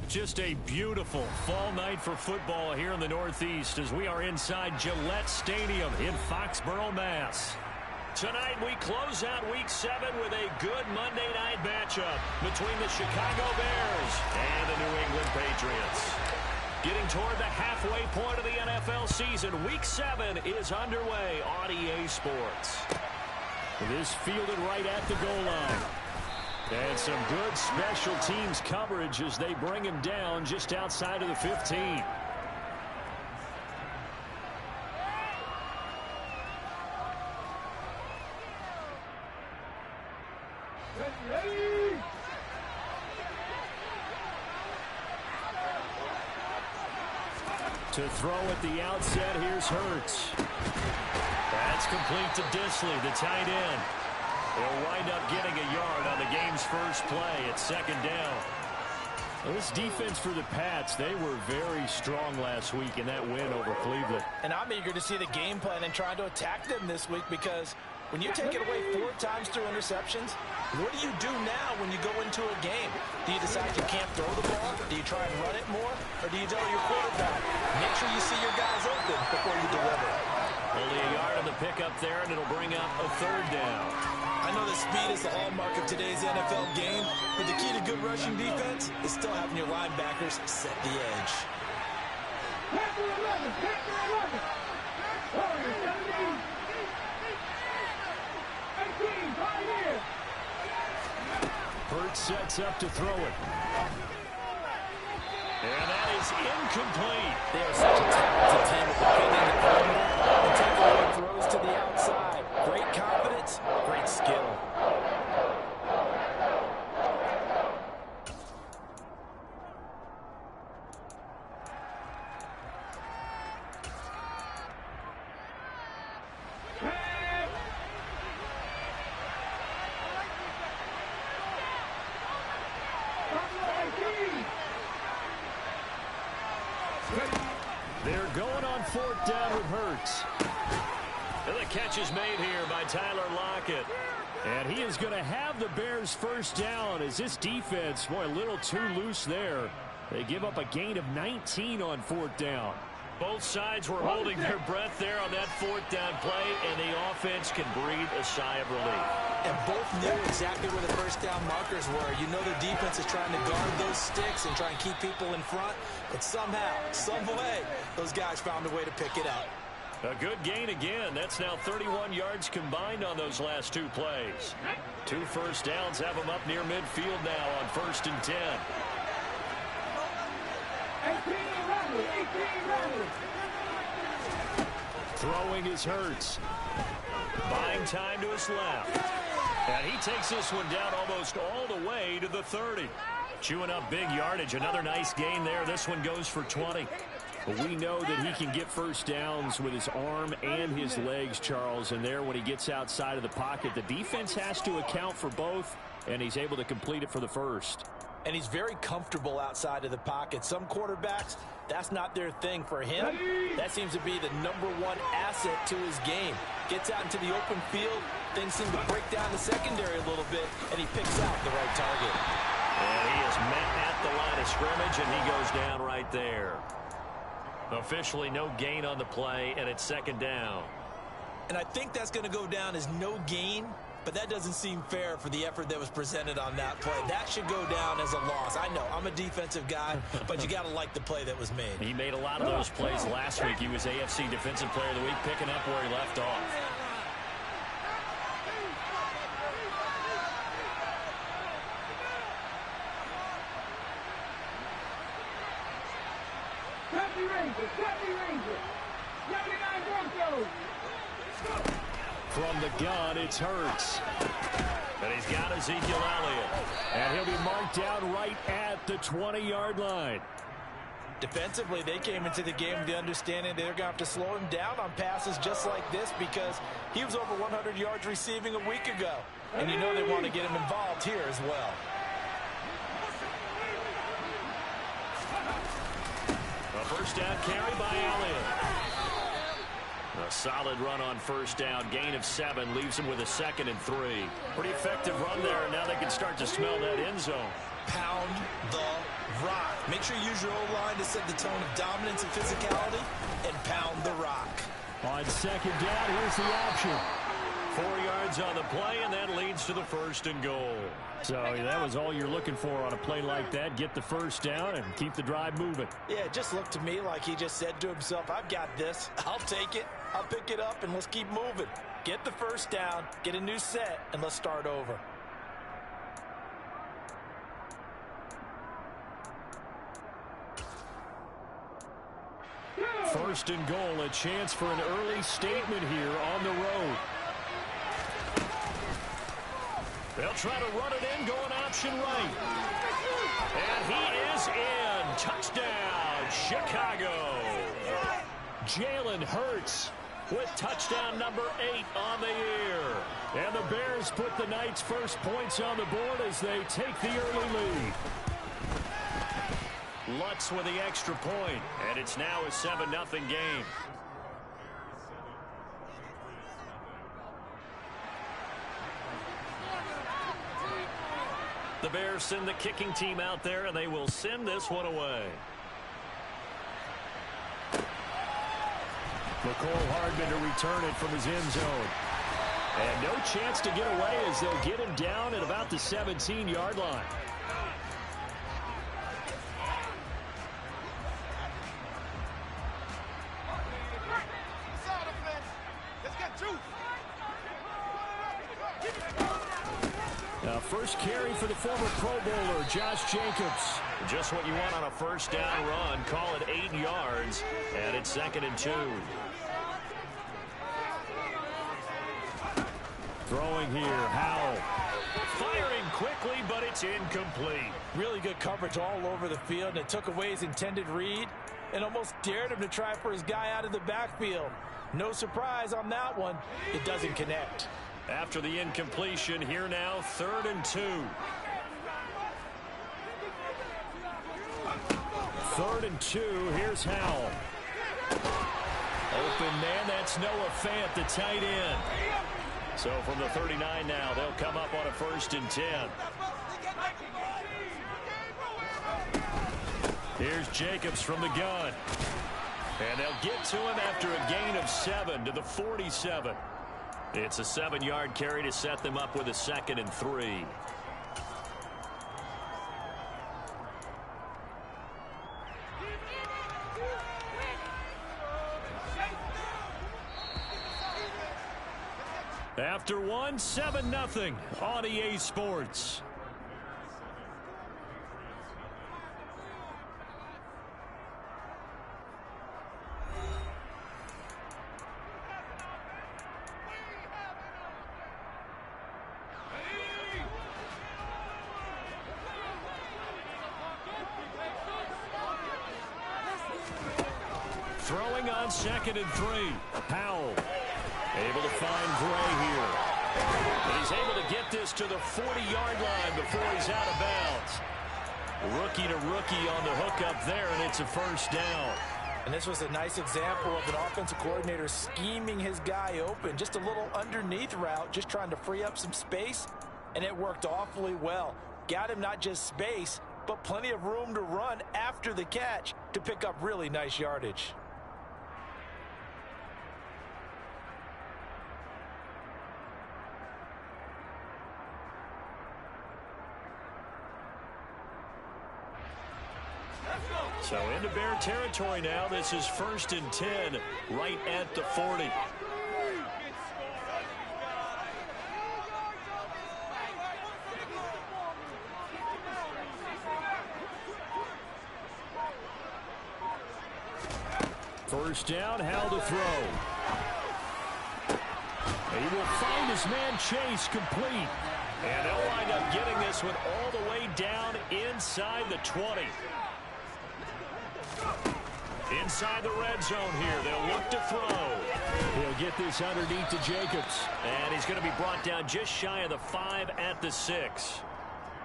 Just a beautiful fall night for football here in the Northeast as we are inside Gillette Stadium in Foxborough, Mass. Tonight we close out Week 7 with a good Monday night matchup between the Chicago Bears and the New England Patriots. Getting toward the halfway point of the NFL season, Week 7 is underway on EA Sports. It is fielded right at the goal line. And some good special teams coverage as they bring him down just outside of the 15. To throw at the outset, here's Hurts. That's complete to Dissly, the tight end. They'll wind up getting a yard on the game's first play at second down. Well, this defense for the Pats, they were very strong last week in that win over Cleveland. And I'm eager to see the game plan and trying to attack them this week, because when you take it away 4 times through interceptions, what do you do now when you go into a game? Do you decide you can't throw the ball? Do you try and run it more? Or do you tell your quarterback, make sure you see your guys open before you deliver? Only a yard on the pickup there, and it'll bring up a third down. I know that speed is the hallmark of today's NFL game, but the key to good rushing defense is still having your linebackers set the edge. Hurts sets up to throw it. And that is incomplete. They are such a talented team at defending the perimeter and taking away throws to the outside. Great confidence, great skill. They're going on 4th down with Hurts. And the catch is made here by Tyler Lockett. And he is going to have the Bears first down as this defense, boy, a little too loose there. They give up a gain of 19 on 4th down. Both sides were holding their breath there on that 4th down play, and the offense can breathe a sigh of relief. And both knew exactly where the first down markers were. You know the defense is trying to guard those sticks and try and keep people in front. But somehow, some way, those guys found a way to pick it up. A good gain again. That's now 31 yards combined on those last 2 plays. 2 first downs have them up near midfield now on 1st and 10. 18 Throwing is Hurts. Buying time to his left. And he takes this one down almost all the way to the 30. Chewing up big yardage. Another nice gain there. This one goes for 20. But we know that he can get first downs with his arm and his legs, Charles. And there, when he gets outside of the pocket, the defense has to account for both, and he's able to complete it for the first. And he's very comfortable outside of the pocket. Some quarterbacks, that's not their thing. For him, that seems to be the #1 asset to his game. Gets out into the open field, things seem to break down the secondary a little bit, and he picks out the right target. And he is met at the line of scrimmage, and he goes down right there. Officially no gain on the play, and it's 2nd down. And I think that's going to go down as no gain, but that doesn't seem fair for the effort that was presented on that play. That should go down as a loss. I know, I'm a defensive guy, but you got to like the play that was made. He made a lot of those plays last week. He was AFC Defensive Player of the Week, picking up where he left off. From the gun, it's Hurts. But he's got Ezekiel Elliott. And he'll be marked down right at the 20-yard line. Defensively, they came into the game with the understanding they're going to have to slow him down on passes just like this, because he was over 100 yards receiving a week ago. And you know they want to get him involved here as well. A first down carry by Elliott. A solid run on first down. Gain of 7 leaves him with a 2nd and 3. Pretty effective run there, and now they can start to smell that end zone. Pound the rock. Make sure you use your O-line to set the tone of dominance and physicality and pound the rock. On second down, here's the option. 4 yards on the play, and that leads to the 1st and goal. So that was all you're looking for on a play like that. Get the first down and keep the drive moving. Yeah, it just looked to me like he just said to himself, I've got this. I'll take it. I'll pick it up, and let's keep moving. Get the first down, get a new set, and let's start over. First and goal, a chance for an early statement here on the road. They'll try to run it in, going option right. And he is in. Touchdown, Chicago. Jalen Hurts with touchdown number 8 on the year. And the Bears put the Knights' first points on the board as they take the early lead. Lutz with the extra point, and it's now a 7-0 game. The Bears send the kicking team out there, and they will send this one away. McCole Hardman to return it from his end zone. And no chance to get away as they'll get him down at about the 17-yard line. First carry for the former Pro Bowler, Josh Jacobs. Just what you want on a first down run. Call it 8 yards, and it's 2nd and 2. Throwing here, Howell. Firing quickly, but it's incomplete. Really good coverage all over the field, and it took away his intended read and almost dared him to try for his guy out of the backfield. No surprise on that one. It doesn't connect. After the incompletion, here now, 3rd and 2. 3rd and 2, here's Howell. Open man, that's Noah Fant, the tight end. So from the 39 now, they'll come up on a 1st and 10. Here's Jacobs from the gun. And they'll get to him after a gain of 7 to the 47. It's a 7-yard carry to set them up with a 2nd and 3. After 1, 7-0 on EA Sports. Throwing on 2nd and 3. Howell able to find Gray here. And he's able to get this to the 40-yard line before he's out of bounds. Rookie to rookie on the hook up there, and it's a 1st down. And this was a nice example of an offensive coordinator scheming his guy open. Just a little underneath route, just trying to free up some space, and it worked awfully well. Got him not just space, but plenty of room to run after the catch to pick up really nice yardage. So into Bear territory now. This is 1st and 10, right at the 40. First down, Howell to throw. He will find his man Chase complete. And they'll wind up getting this one all the way down inside the 20. Inside the red zone here. They'll look to throw. He'll get this underneath to Jacobs. And he's going to be brought down just shy of the 5 at the 6.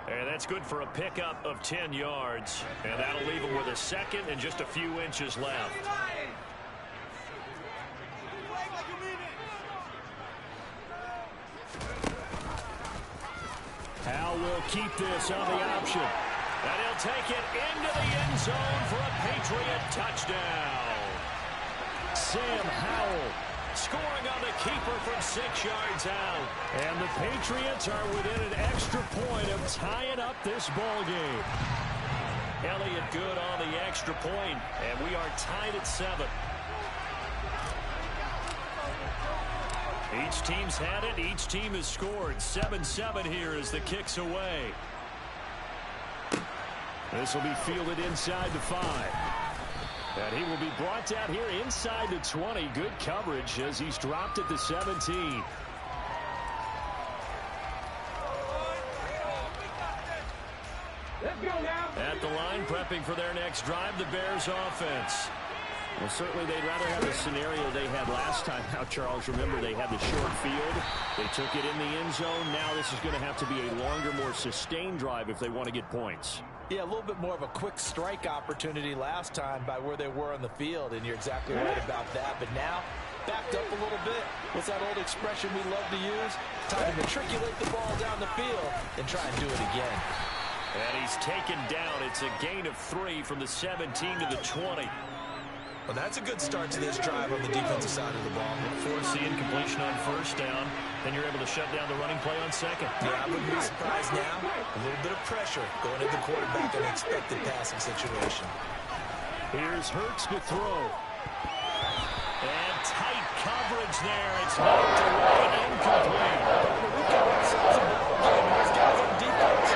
And that's good for a pickup of 10 yards. And that'll leave him with a 2nd and just a few inches left. Howell will keep this on the option. And he'll take it into the end zone for a Patriot touchdown. Sam Howell scoring on the keeper from 6 yards out. And the Patriots are within an extra point of tying up this ball game. Elliott good on the extra point, and we are tied at 7. Each team's had it. Each team has scored. 7-7 here as the kick's away. This will be fielded inside the 5. And he will be brought down here inside the 20. Good coverage as he's dropped at the 17. Let's go now. At the line, prepping for their next drive, the Bears offense. Well, certainly they'd rather have the scenario they had last time. Now, Charles, remember they had the short field. They took it in the end zone. Now this is going to have to be a longer, more sustained drive if they want to get points. Yeah, a little bit more of a quick strike opportunity last time by where they were on the field, and you're exactly right about that. But now, backed up a little bit. What's that old expression we love to use? Time to matriculate the ball down the field and try and do it again. And he's taken down. It's a gain of 3 from the 17 to the 20. Well, that's a good start to this drive on the defensive side of the ball. Force the incompletion on first down. Then you're able to shut down the running play on second. Yeah, I wouldn't be surprised now. A little bit of pressure going at the quarterback in an expected passing situation. Here's Hurts to throw. And tight coverage there. It's knocked away, incomplete. We've got ourselves a ball game, and those guys on defense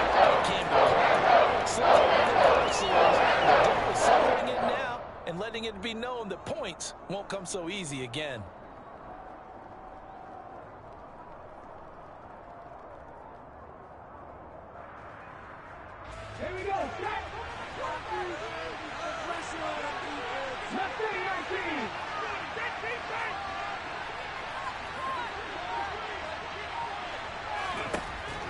can't be caught. Sometimes the policy is definitely separating it now and letting it be known that points won't come so easy again. Here we go. Set. Let's go, 19.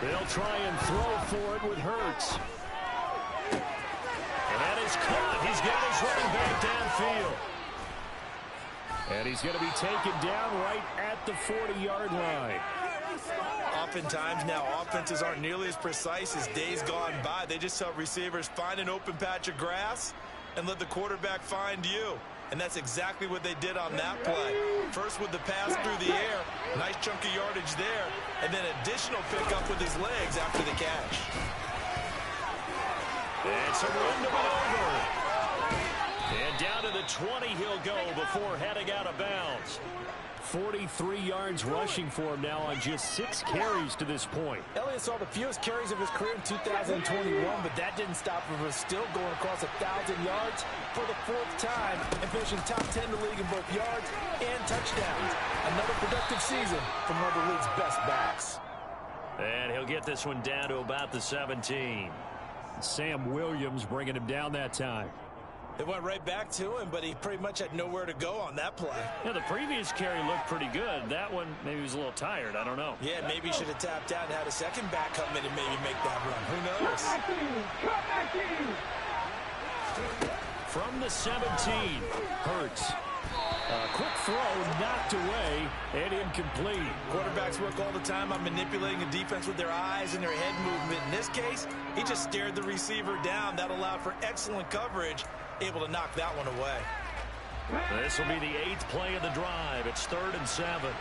They'll try and throw for it with Hurts. And that is caught. He's got his running back downfield. And he's going to be taken down right at the 40-yard line. Oftentimes now offenses aren't nearly as precise as days gone by. They just help receivers find an open patch of grass and let the quarterback find you. And that's exactly what they did on that play. First with the pass through the air, nice chunk of yardage there, and then additional pickup with his legs after the catch. It's a run to over. And down to the 20 he'll go before heading out of bounds. 43 yards rushing for him now on just 6 carries to this point. Elliott saw the fewest carries of his career in 2021, but that didn't stop him from still going across 1,000 yards for the 4th time and finishing top 10 in the league in both yards and touchdowns. Another productive season from one of the league's best backs. And he'll get this one down to about the 17. Sam Williams bringing him down that time. They went right back to him, but he pretty much had nowhere to go on that play. Yeah, the previous carry looked pretty good. That one, maybe he was a little tired. I don't know. Yeah, maybe he should have tapped out and had a second back come in and maybe make that run. Who knows? From the 17, Hurts. A quick throw knocked away and incomplete. Quarterbacks work all the time on manipulating a defense with their eyes and their head movement. In this case, he just stared the receiver down. That allowed for excellent coverage, able to knock that one away. This will be the 8th play of the drive. It's 3rd and 7.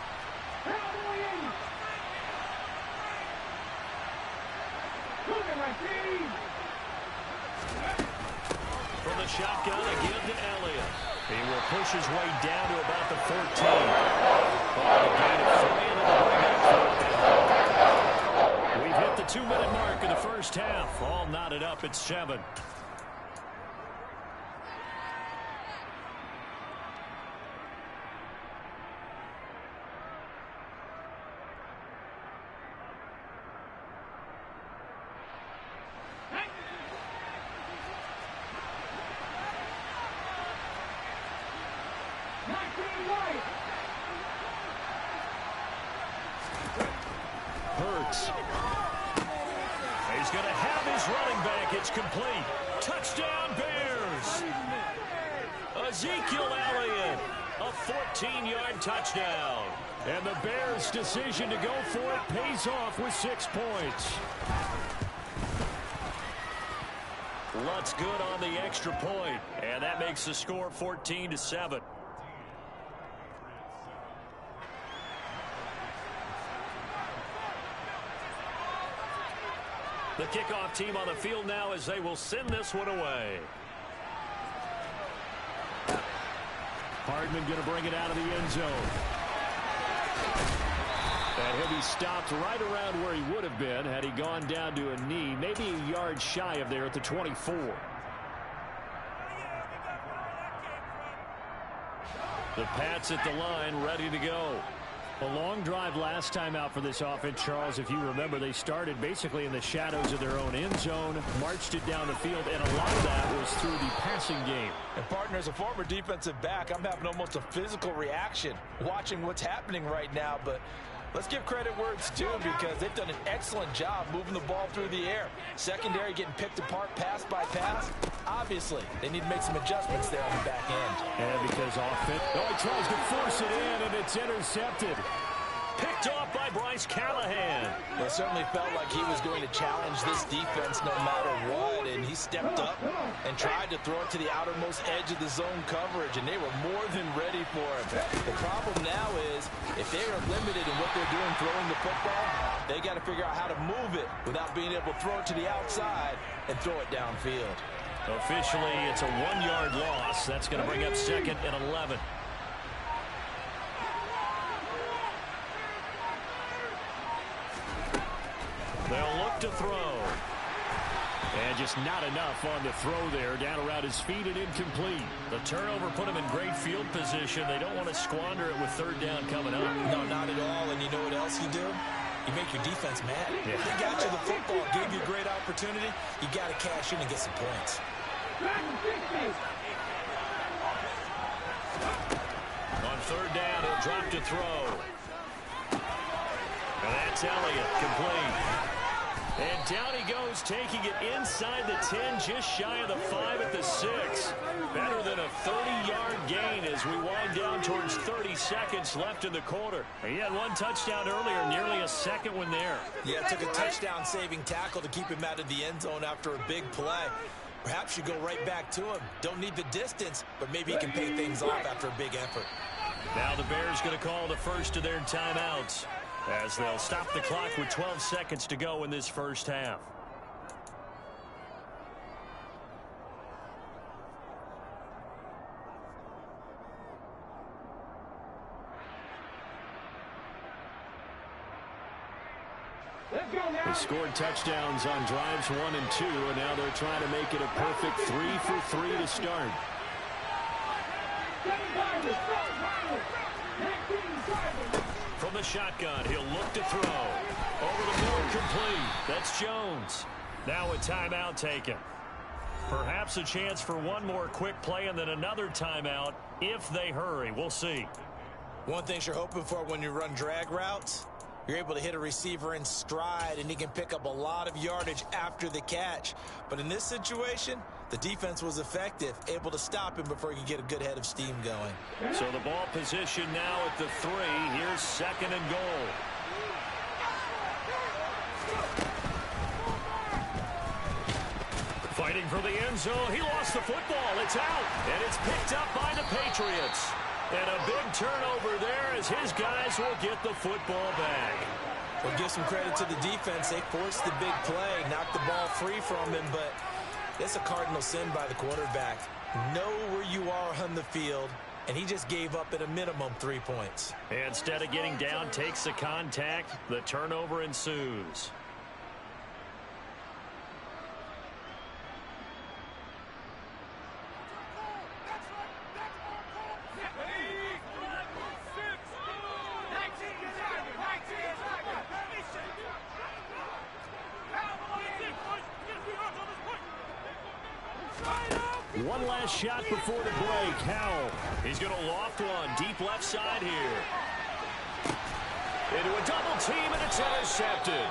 From the shotgun again to Elliott. He will push his way down to about the 14. We've hit the 2-minute mark in the first half. All knotted up at 7. Hurts. He's going to have his running back. It's complete. Touchdown, Bears. Ezekiel Elliott, a 14-yard touchdown. And the Bears' decision to go for it pays off with 6 points. Lutz good on the extra point, and that makes the score 14-7. The kickoff team on the field now as they will send this one away. Hardman going to bring it out of the end zone. And he'll be stopped right around where he would have been had he gone down to a knee, maybe a yard shy of there at the 24. The Pats at the line, ready to go. A long drive last time out for this offense, Charles. If you remember, they started basically in the shadows of their own end zone, marched it down the field, and a lot of that was through the passing game. And partner, as a former defensive back, I'm having almost a physical reaction watching what's happening right now, but let's give credit where it's due because they've done an excellent job moving the ball through the air. Secondary getting picked apart pass by pass. Obviously, they need to make some adjustments there on the back end. And because offense, he tries to force it in, and it's intercepted. Picked off by Bryce Callahan. It certainly felt like he was going to challenge this defense no matter what, and he stepped up and tried to throw it to the outermost edge of the zone coverage, and they were more than ready for it. The problem now is if they are limited in what they're doing throwing the football, they got to figure out how to move it without being able to throw it to the outside and throw it downfield. Officially, it's a 1-yard loss. That's going to bring up 2nd and 11. They'll look to throw. And just not enough on the throw there. Down around his feet and incomplete. The turnover put him in great field position. They don't want to squander it with 3rd down coming up. No, not at all. And you know what else you do? You make your defense mad. Yeah. They got you the football, gave you a great opportunity. You got to cash in and get some points. On 3rd down, he'll drop to throw. And that's Elliott, complete. And down he goes, taking it inside the 10, just shy of the 5 at the 6. Better than a 30-yard gain as we wind down towards 30 seconds left in the quarter. He had 1 touchdown earlier, nearly a 2nd one there. Yeah, it took a touchdown-saving tackle to keep him out of the end zone after a big play. Perhaps you go right back to him. Don't need the distance, but maybe he can pay things off after a big effort. Now the Bears going to call the first of their timeouts, as they'll stop the clock with 12 seconds to go in this first half. They scored touchdowns on drives 1 and 2, and now they're trying to make it a perfect 3 for 3 to start. From the shotgun, he'll look to throw. Over the middle, complete. That's Jones. Now a timeout taken. Perhaps a chance for one more quick play and then another timeout if they hurry. We'll see. One thing you're hoping for when you run drag routes, you're able to hit a receiver in stride, and he can pick up a lot of yardage after the catch. But in this situation, the defense was effective, able to stop him before he could get a good head of steam going. So the ball position now at the 3. Here's 2nd and goal. Fighting for the end zone. He lost the football. It's out. And it's picked up by the Patriots. And a big turnover there as his guys will get the football back. We'll give some credit to the defense. They forced the big play, knocked the ball free from him, but it's a cardinal sin by the quarterback. Know where you are on the field, and he just gave up at a minimum 3 points. Instead of getting down, takes the contact. The turnover ensues. One last shot before the break. Howell. He's going to loft one deep left side here. Into a double team, and it's intercepted.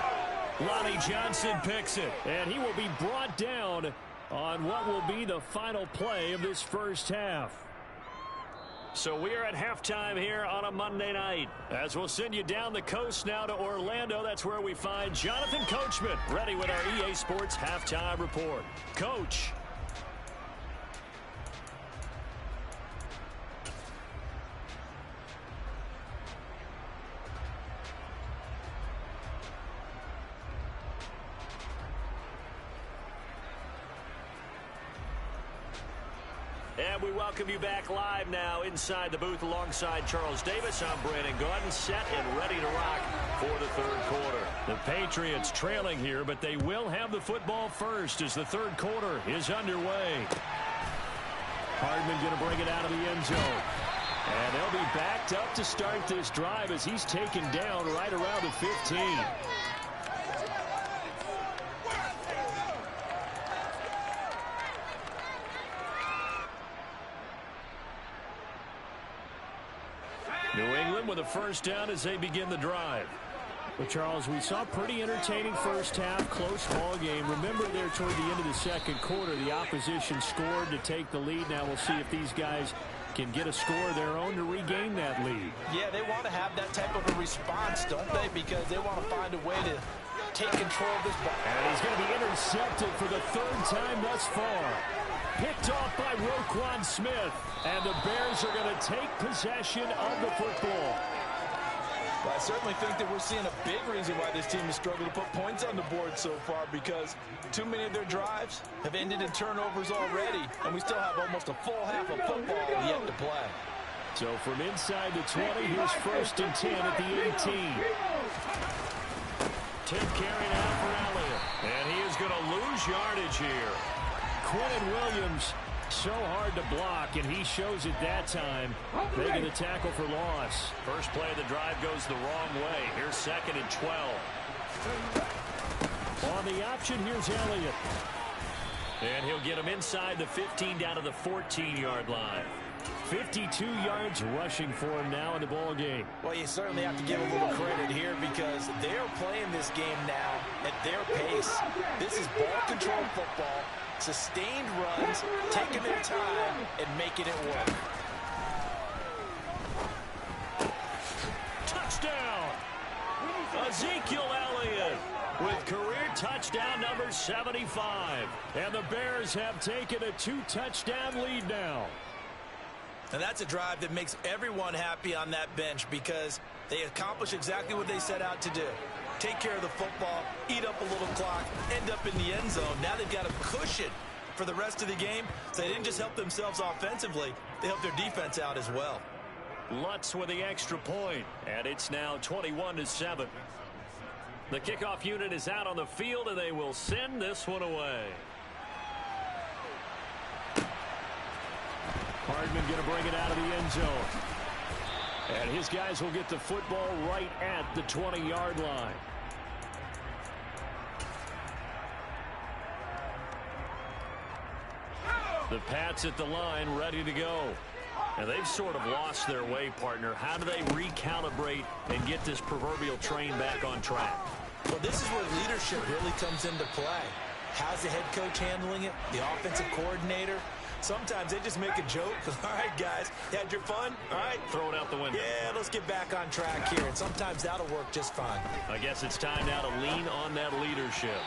Lonnie Johnson picks it, and he will be brought down on what will be the final play of this first half. So we are at halftime here on a Monday night. As we'll send you down the coast now to Orlando, that's where we find Jonathan Coachman, ready with our EA Sports Halftime Report. Coach. And we welcome you back live now inside the booth alongside Charles Davis. I'm Brandon Gaudin, set and ready to rock for the third quarter. The Patriots trailing here, but they will have the football first as the third quarter is underway. Hardman going to bring it out of the end zone. And they'll be backed up to start this drive as he's taken down right around the 15. New England with a first down as they begin the drive. Well, Charles, we saw pretty entertaining first half, close ball game. Remember there toward the end of the second quarter, the opposition scored to take the lead. Now we'll see if these guys can get a score of their own to regain that lead. Yeah, they want to have that type of a response, don't they? Because they want to find a way to take control of this ball. And he's going to be intercepted for the third time thus far. Picked off by Roquan Smith. And the Bears are going to take possession of the football. Well, I certainly think that we're seeing a big reason why this team has struggled to put points on the board so far, because too many of their drives have ended in turnovers already, and we still have almost a full half of football yet to play. So from inside the 20, here's first and 10 at the 18. Tip carry now for Elliott. And he is going to lose yardage here. Quinnen Williams, so hard to block, and he shows it that time, making the tackle for loss. First play of the drive goes the wrong way. Here's second and 12. On the option, here's Elliott. And he'll get him inside the 15 down to the 14-yard line. 52 yards rushing for him now in the ball game. Well, you certainly have to give a little credit here because they're playing this game now at their pace. This is ball control football, sustained runs, taking their time and making it work. Touchdown! Ezekiel Elliott with career touchdown number 75. And the Bears have taken a 2-touchdown lead now. And that's a drive that makes everyone happy on that bench because they accomplish exactly what they set out to do. Take care of the football, eat up a little clock, end up in the end zone. Now they've got a cushion for the rest of the game. So they didn't just help themselves offensively, they helped their defense out as well. Lutz with the extra point, and it's now 21-7. The kickoff unit is out on the field, and they will send this one away. Hardman going to bring it out of the end zone. And his guys will get the football right at the 20-yard line. The Pats at the line, ready to go. And they've sort of lost their way, partner. How do they recalibrate and get this proverbial train back on track? Well, this is where leadership really comes into play. How's the head coach handling it? The offensive coordinator? Sometimes they just make a joke. All right, guys, you had your fun? All right. Throw it out the window. Yeah, let's get back on track here. And sometimes that'll work just fine. I guess it's time now to lean on that leadership.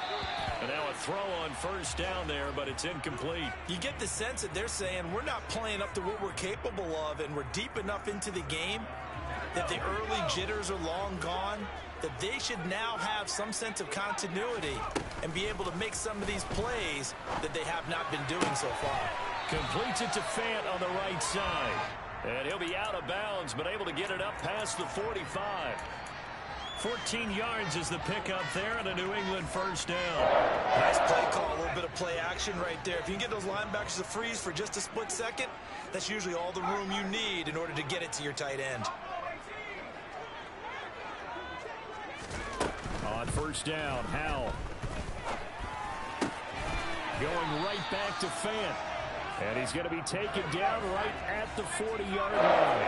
And now a throw on first down there, but it's incomplete. You get the sense that they're saying we're not playing up to what we're capable of, and we're deep enough into the game that the early jitters are long gone, that they should now have some sense of continuity and be able to make some of these plays that they have not been doing so far. Completes it to Fant on the right side. And he'll be out of bounds, but able to get it up past the 45. 14 yards is the pickup there, and a New England first down. Nice play call, a little bit of play action right there. If you can get those linebackers to freeze for just a split second, that's usually all the room you need in order to get it to your tight end. On first down, Howell. Going right back to Fant. And he's going to be taken down right at the 40-yard line.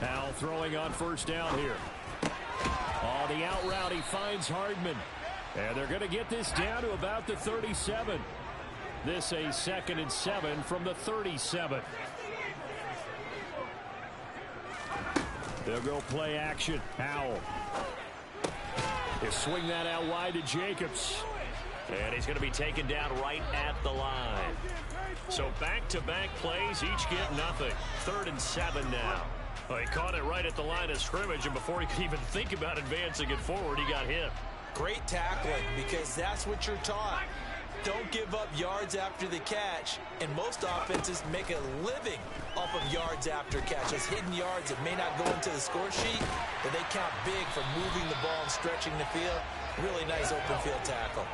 Now throwing on first down here. On the out route, he finds Hardman. And they're going to get this down to about the 37. This a 2nd and 7 from the 37. They'll go play action. Howell. He'll swing that out wide to Jacobs. And he's going to be taken down right at the line. So back-to-back plays, each get nothing. 3rd and 7 now. Well, he caught it right at the line of scrimmage, and before he could even think about advancing it forward, he got hit. Great tackling, because that's what you're taught. Don't give up yards after the catch, and most offenses make a living off of yards after catch. Those hidden yards that may not go into the score sheet, but they count big for moving the ball and stretching the field. Really nice open field tackle.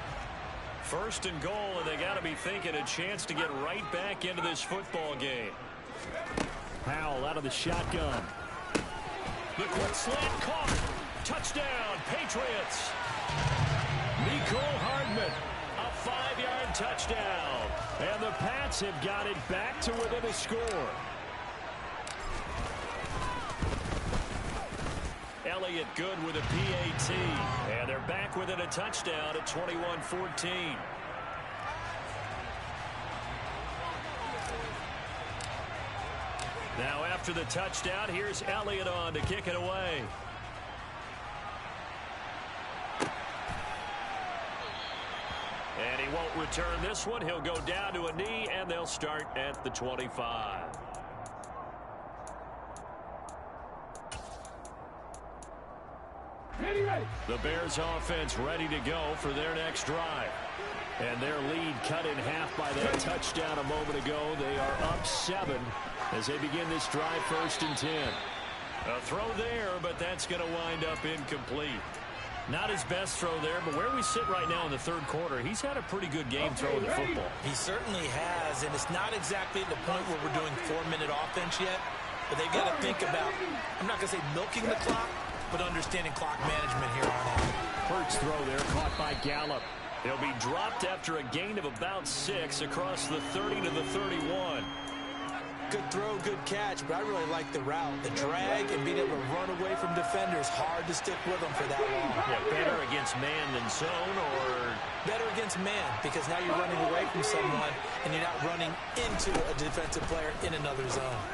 1st and goal, and they got to be thinking a chance to get right back into this football game. Howell out of the shotgun. The quick slant caught. Touchdown, Patriots. Mecole Hardman. A 5-yard touchdown. And the Pats have got it back to within a score. Elliott good with a PAT. And they're back within a touchdown at 21-14. Now after the touchdown, here's Elliott on to kick it away. And he won't return this one. He'll go down to a knee, and they'll start at the 25. The Bears offense ready to go for their next drive. And their lead cut in half by that touchdown a moment ago. They are up 7 as they begin this drive. 1st and 10. A throw there, but that's going to wind up incomplete. Not his best throw there, but where we sit right now in the 3rd quarter, he's had a pretty good game throwing the football. He certainly has, and it's not exactly at the point where we're doing 4-minute offense yet, but they've got to think about, I'm not going to say milking the clock, but understanding clock management here on out. Hurts throw there, caught by Gallup. He'll be dropped after a gain of about 6 across the 30 to the 31. Good throw, good catch, but I really like the route. The drag and being able to run away from defenders, hard to stick with them for that long. Yeah, better against man than zone, or better against man, because now you're running away from someone and you're not running into a defensive player in another zone.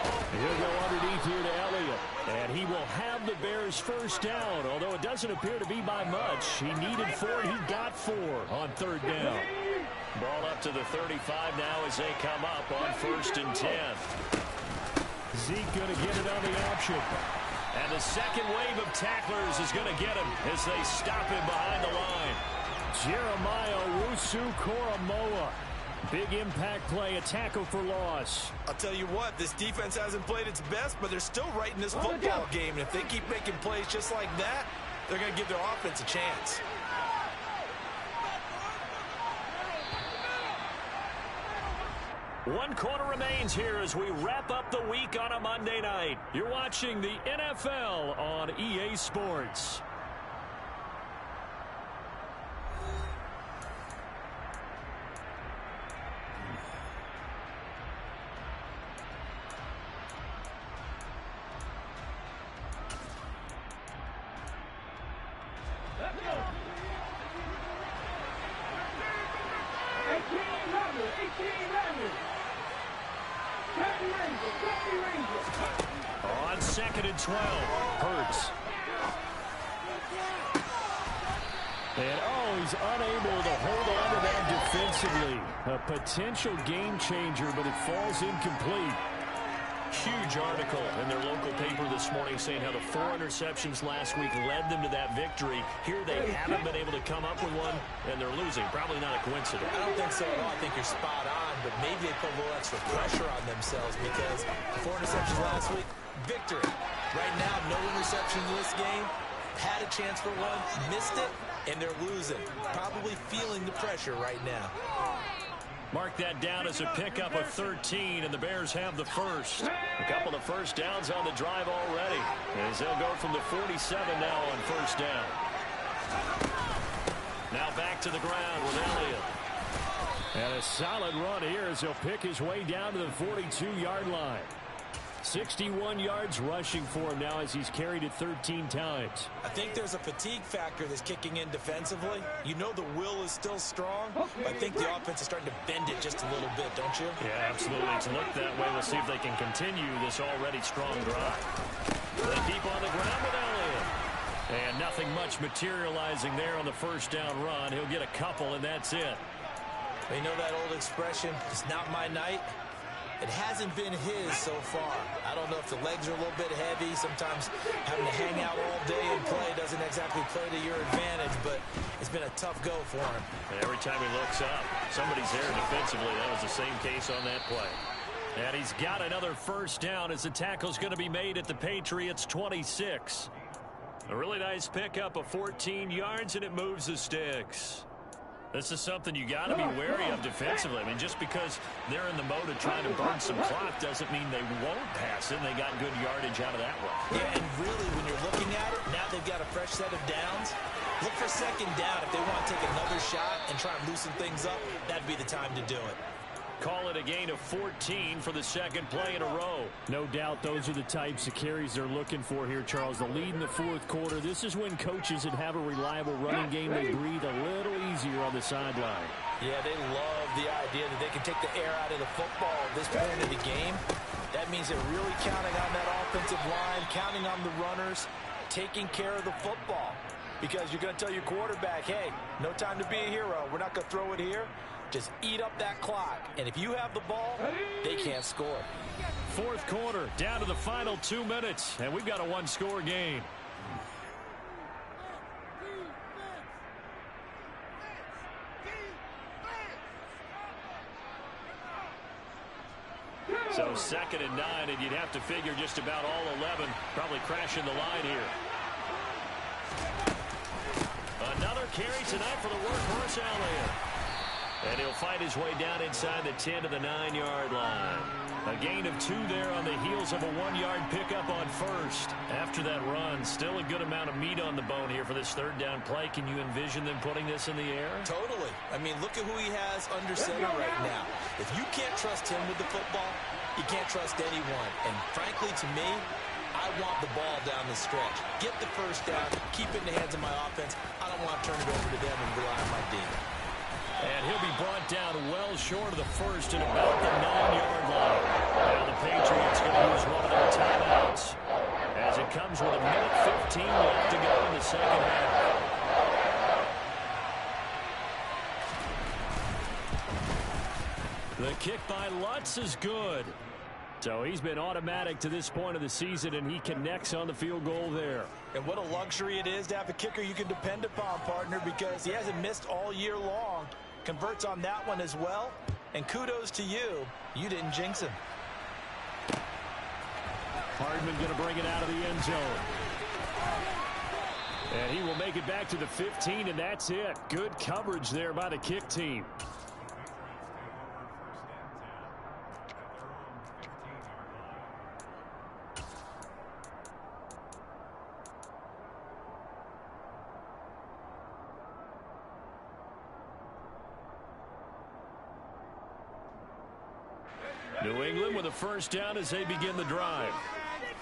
He'll go underneath here to Elliott, and he will have the Bears' 1st down, although it doesn't appear to be by much. He needed 4, he got 4 on 3rd down. Ball up to the 35 now as they come up on 1st and 10. Zeke going to get it on the option. And the second wave of tacklers is going to get him as they stop him behind the line. Jeremiah Owusu-Koramoah. Big impact play, a tackle for loss. I'll tell you what, this defense hasn't played its best, but they're still right in this football game. And if they keep making plays just like that, they're going to give their offense a chance. One quarter remains here as we wrap up the week on a Monday night. You're watching the NFL on EA Sports. On 2nd and 12, Hurts. And he's unable to hold on to that defensively. A potential game changer, but it falls incomplete. Huge article in their local paper this morning saying how the 4 interceptions last week led them to that victory. Here they haven't been able to come up with one, and they're losing. Probably not a coincidence. I don't think so at all. I think you're spot on, but maybe they put a little extra pressure on themselves because 4 interceptions last week, victory. Right now, no interceptions in this game. Had a chance for one, missed it, and they're losing. Probably feeling the pressure right now. Mark that down as a pickup of 13, and the Bears have the 1st. A couple of 1st downs on the drive already, as they'll go from the 47 now on 1st down. Now back to the ground with Elliott. And a solid run here as he'll pick his way down to the 42-yard line. 61 yards rushing for him now as he's carried it 13 times. I think there's a fatigue factor that's kicking in defensively. You know the will is still strong, but I think the offense is starting to bend it just a little bit, don't you? Yeah, absolutely. It's looked that way. We'll see if they can continue this already strong drive. They keep on the ground with Elliott. And nothing much materializing there on the first down run. He'll get a couple, and that's it. You know that old expression, it's not my night? It hasn't been his so far. I don't know if the legs are a little bit heavy. Sometimes having to hang out all day and play doesn't exactly play to your advantage, but it's been a tough go for him. Every time he looks up, somebody's there defensively. That was the same case on that play. And he's got another first down as the tackle's going to be made at the Patriots 26. A really nice pickup of 14 yards, and it moves the sticks. This is something you got to be wary of defensively. I mean, just because they're in the mode of trying to burn some clock doesn't mean they won't pass it. They got good yardage out of that one. Yeah, and really, when you're looking at it, now they've got a fresh set of downs. Look for second down. If they want to take another shot and try and loosen things up, that'd be the time to do it. Call it a gain of 14 for the second play in a row. No doubt those are the types of carries they're looking for here, Charles. The lead in the fourth quarter. This is when coaches that have a reliable running game, they breathe a little easier on the sideline. Yeah, they love the idea that they can take the air out of the football at this point of the game. That means they're really counting on that offensive line, counting on the runners, taking care of the football. Because you're going to tell your quarterback, hey, no time to be a hero. We're not going to throw it here. Just eat up that clock. And if you have the ball, they can't score. Fourth quarter, down to the final 2 minutes. And we've got a one-score game. So 2nd and 9, and you'd have to figure just about all 11 probably crashing the line here. Another carry tonight for the workhorse Elliott. And he'll fight his way down inside the 10 to the 9-yard line. A gain of 2 there on the heels of a 1-yard pickup on first. After that run, still a good amount of meat on the bone here for this third down play. Can you envision them putting this in the air? Totally. I mean, look at who he has under center right now. If you can't trust him with the football, you can't trust anyone. And frankly, to me, I want the ball down the stretch. Get the first down, keep it in the hands of my offense. I don't want to turn it over to them and rely on my D. And he'll be brought down well short of the first at about the 9-yard line. Now the Patriots going to use one of their timeouts as it comes with a minute 15 left to go in the second half. The kick by Lutz is good. So he's been automatic to this point of the season, and he connects on the field goal there. And what a luxury it is to have a kicker you can depend upon, partner, because he hasn't missed all year long. Converts on that one as well. And kudos to you. You didn't jinx him. Hardman going to bring it out of the end zone. And he will make it back to the 15, and that's it. Good coverage there by the kick team. New England with a first down as they begin the drive.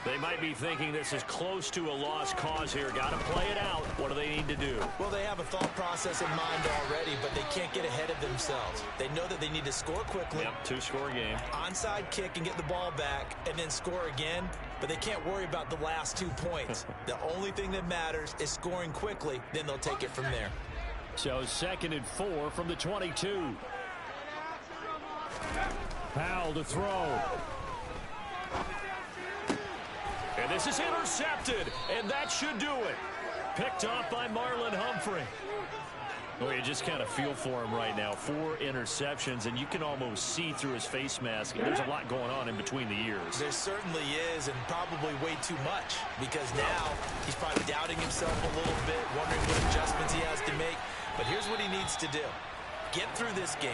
They might be thinking this is close to a lost cause here. Got to play it out. What do they need to do? Well, they have a thought process in mind already, but they can't get ahead of themselves. They know that they need to score quickly. Yep, 2-score game. Onside kick and get the ball back and then score again, but they can't worry about the last 2 points. The only thing that matters is scoring quickly, then they'll take it from there. So 2nd and 4 from the 22. Powell to throw. And this is intercepted, and that should do it. Picked off by Marlon Humphrey. Well, you just kind of feel for him right now. 4 interceptions, and you can almost see through his face mask. There's a lot going on in between the ears. There certainly is, and probably way too much, because now he's probably doubting himself a little bit, wondering what adjustments he has to make. But here's what he needs to do. Get through this game.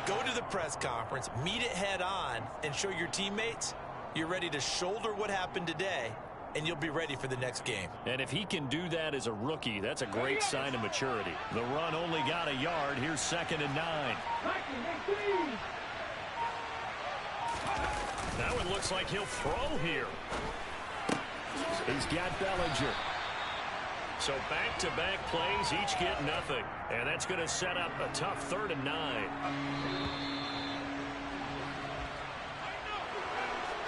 Go to the press conference, meet it head on, and show your teammates you're ready to shoulder what happened today, and you'll be ready for the next game. And if he can do that as a rookie, that's a great sign of maturity. The run only got a yard. Here's 2nd and 9. Now it looks like he'll throw here. He's got Bellinger. So back-to-back plays, each get nothing. And that's going to set up a tough 3rd and 9.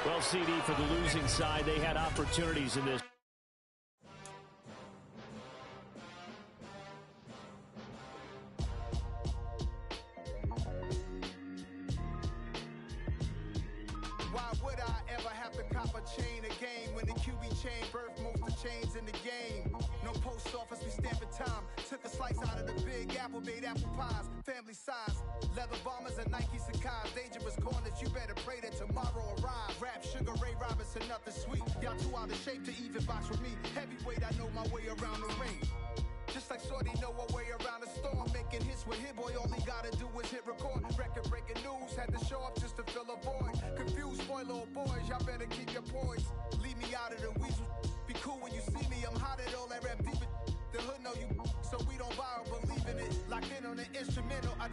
Well, CD, for the losing side, they had opportunities in this. Why would I ever have to cop a chain a game when the QB chain birthed most of chains in the game? No post office, we stamping time. Took a slice out of the big apple, made apple pies, family size. Leather bombers and Nike Sacai's, dangerous corners, you better pray that tomorrow arrives. Rap Sugar Ray Robinson, nothing sweet. Y'all too out of shape to even box with me. Heavyweight, I know my way around the ring. Just like Shorty know her way around the storm. Making hits with Hit Boy, all he gotta do is hit record. Record-breaking news, had to show up just to fill a void. Confused boy, little boys, y'all better keep your poise. Leave me out of the weasel. Be cool when you see me, I'm hot at all that rap deep. The hood know you, so we don't borrow, believe in it. Lock in on the instrumental, I